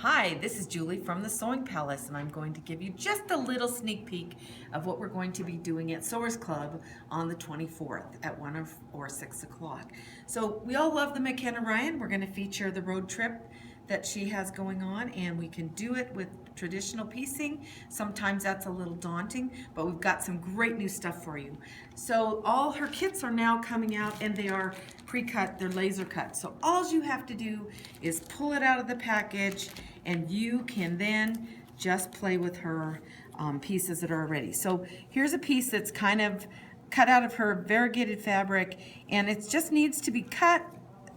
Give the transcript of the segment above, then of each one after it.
Hi, this is Julie from the Sewing Palace, and I'm going to give you just a little sneak peek of what we're going to be doing at Sewers Club on the 24th at 1 or 6 o'clock. So we all love the McKenna. We're going to feature the road trip that she has going on, and we can do it with traditional piecing. Sometimes that's a little daunting, but we've got some great new stuff for you. So all her kits are now coming out, and they are pre-cut, they're laser cut. So all you have to do is pull it out of the package, and you can then just play with her pieces that are ready. So here's a piece that's kind of cut out of her variegated fabric, and it just needs to be cut,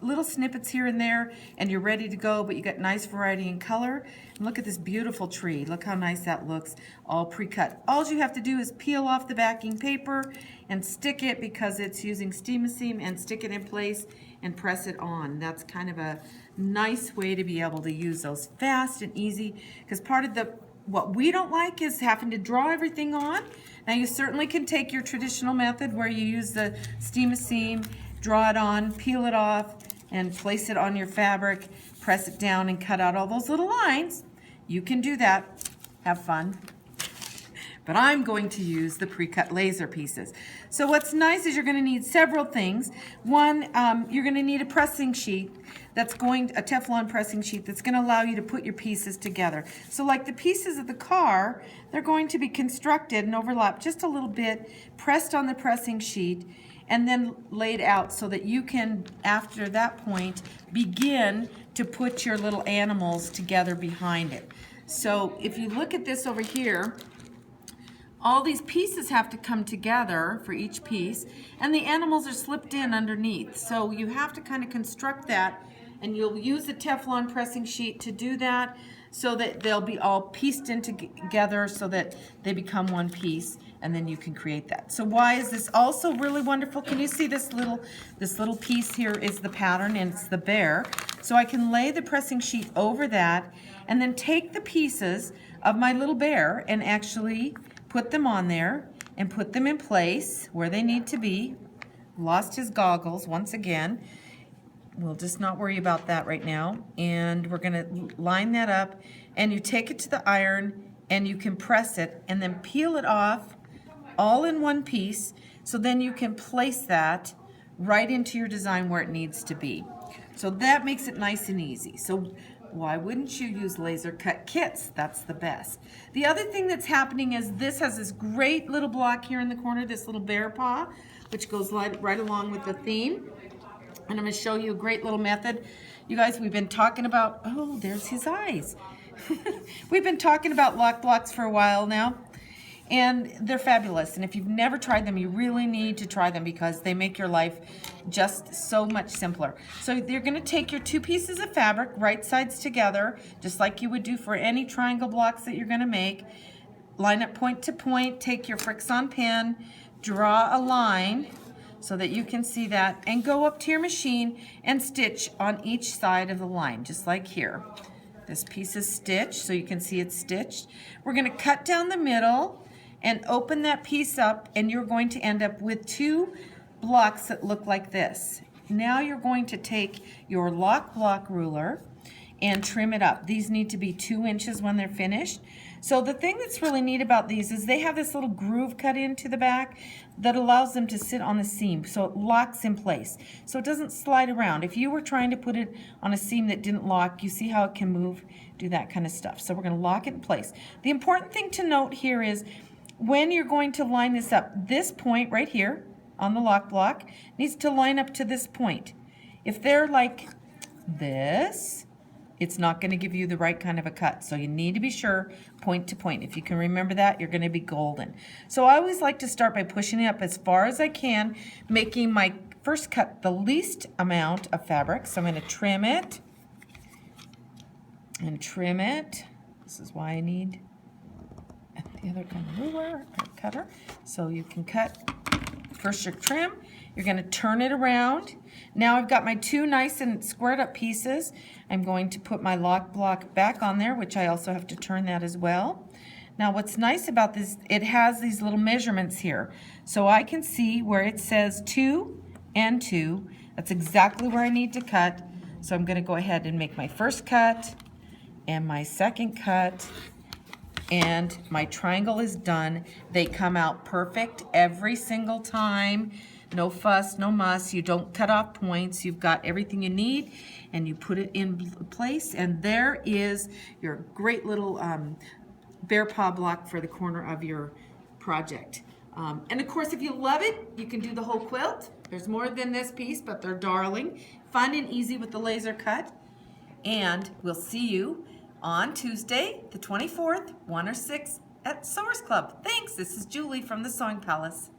little snippets here and there, and you're ready to go, but you got nice variety in color. And look at this beautiful tree. Look how nice that looks, all pre-cut. All you have to do is peel off the backing paper and stick it, because it's using steam-a-seam, and stick it in place and press it on. That's kind of a nice way to be able to use those fast and easy, because part of what we don't like is having to draw everything on. Now you certainly can take your traditional method where you use the steam-a-seam, draw it on, peel it off, and place it on your fabric, press it down and cut out all those little lines. You can do that, have fun. But I'm going to use the pre-cut laser pieces. So what's nice is you're going to need several things. One, you're going to need a pressing sheet a Teflon pressing sheet that's going to allow you to put your pieces together. So like the pieces of the car, they're going to be constructed and overlap just a little bit, pressed on the pressing sheet, and then laid out so that you can, after that point, begin to put your little animals together behind it. So if you look at this over here, all these pieces have to come together for each piece, and the animals are slipped in underneath. So you have to kind of construct that, and you'll use the Teflon pressing sheet to do that, so that they'll be all pieced in together so that they become one piece, and then you can create that. So why is this also really wonderful? Can you see this little piece here is the pattern, and it's the bear. So I can lay the pressing sheet over that and then take the pieces of my little bear and actually put them on there and put them in place where they need to be. Lost his goggles once again. We'll just not worry about that right now. And we're gonna line that up, and you take it to the iron and you can press it and then peel it off all in one piece, so then you can place that right into your design where it needs to be. So that makes it nice and easy. So why wouldn't you use laser cut kits? That's the best. The other thing that's happening is this has this great little block here in the corner, this little bear paw, which goes right along with the theme. And I'm going to show you a great little method. You guys, we've been talking about, oh, there's his eyes. We've been talking about lock blocks for a while now, and they're fabulous. And if you've never tried them, you really need to try them, because they make your life just so much simpler. So you're going to take your two pieces of fabric, right sides together, just like you would do for any triangle blocks that you're going to make. Line up point to point, take your Fix-On pen, draw a line so that you can see that, and go up to your machine and stitch on each side of the line, just like here. This piece is stitched, so you can see it's stitched. We're going to cut down the middle and open that piece up, and you're going to end up with two blocks that look like this. Now you're going to take your lock block ruler and trim it up. These need to be 2 inches when they're finished. So the thing that's really neat about these is they have this little groove cut into the back that allows them to sit on the seam, so it locks in place, so it doesn't slide around. If you were trying to put it on a seam that didn't lock, you see how it can move, do that kind of stuff. So we're going to lock it in place. The important thing to note here is when you're going to line this up, this point right here on the lock block needs to line up to this point. If they're like this, it's not going to give you the right kind of a cut. So you need to be sure point to point. If you can remember that, you're going to be golden. So I always like to start by pushing it up as far as I can, making my first cut the least amount of fabric. So I'm going to trim it and trim it. This is why I need the other kind of ruler or cutter. So you can cut. First your trim, you're going to turn it around. Now I've got my two nice and squared up pieces. I'm going to put my lock block back on there, which I also have to turn that as well. Now what's nice about this, it has these little measurements here. So I can see where it says 2 and 2. That's exactly where I need to cut. So I'm going to go ahead and make my first cut, and my second cut, and my triangle is done. They come out perfect every single time. No fuss, no muss. You don't cut off points. You've got everything you need, and you put it in place, and there is your great little bear paw block for the corner of your project. And of course, if you love it, you can do the whole quilt. There's more than this piece, but they're darling. Fun and easy with the laser cut. And we'll see you on Tuesday, the 24th, 1 or 6 at Sewers Club. Thanks. This is Julie from the Sewing Palace.